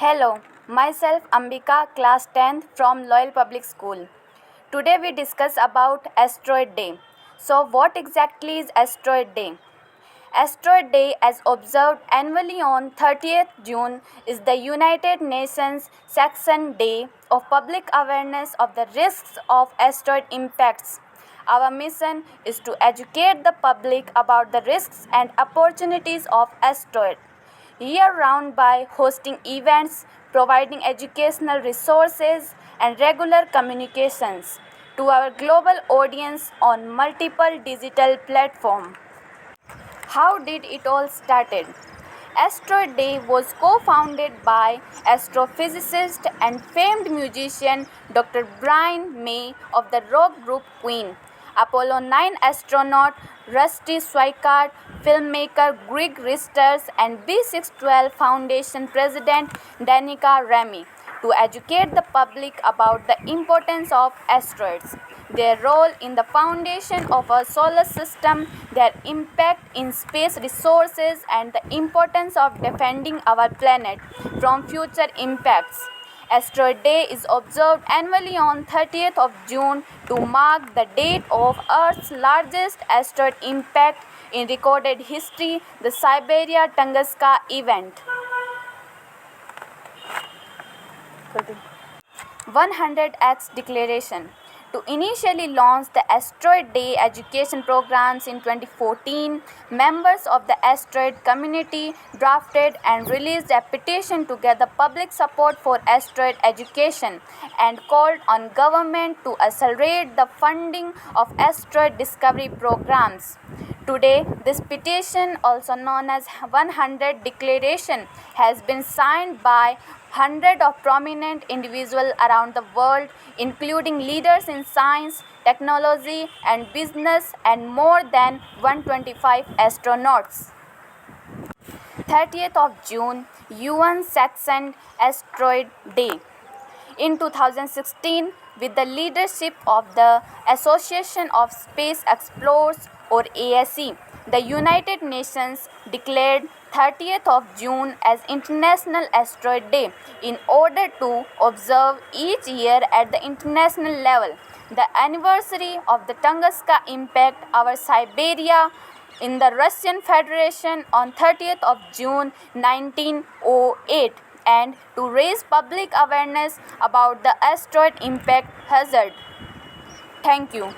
Hello, myself Ambika, class 10th from Loyal Public School. Today we discuss about Asteroid Day. So what exactly is Asteroid Day? Asteroid Day, as observed annually on 30th June, is the United Nations Second Day of public awareness of the risks of asteroid impacts. Our mission is to educate the public about the risks and opportunities of asteroids year-round by hosting events, providing educational resources, and regular communications to our global audience on multiple digital platforms. How did it all started? Asteroid Day was co-founded by astrophysicist and famed musician Dr. Brian May of the rock group Queen, Apollo 9 astronaut Rusty Schweickart, filmmaker Greg Risters, and B612 Foundation president Danica Remy to educate the public about the importance of asteroids, their role in the foundation of our solar system, their impact in space resources, and the importance of defending our planet from future impacts. Asteroid Day is observed annually on 30th of June to mark the date of Earth's largest asteroid impact in recorded history, the Siberia Tunguska event. 100X Declaration. To initially launch the Asteroid Day education programs in 2014, members of the asteroid community drafted and released a petition to gather public support for asteroid education and called on government to accelerate the funding of asteroid discovery programs. Today, this petition, also known as 100 Declaration, has been signed by hundreds of prominent individuals around the world, including leaders in science, technology, and business, and more than 125 astronauts. 30th of June, UN sanctioned Asteroid Day. In 2016, with the leadership of the Association of Space Explorers or ASE, the United Nations declared 30th of June as International Asteroid Day in order to observe each year at the international level the anniversary of the Tunguska impact over Siberia in the Russian Federation on 30th of June 1908 and to raise public awareness about the asteroid impact hazard. Thank you.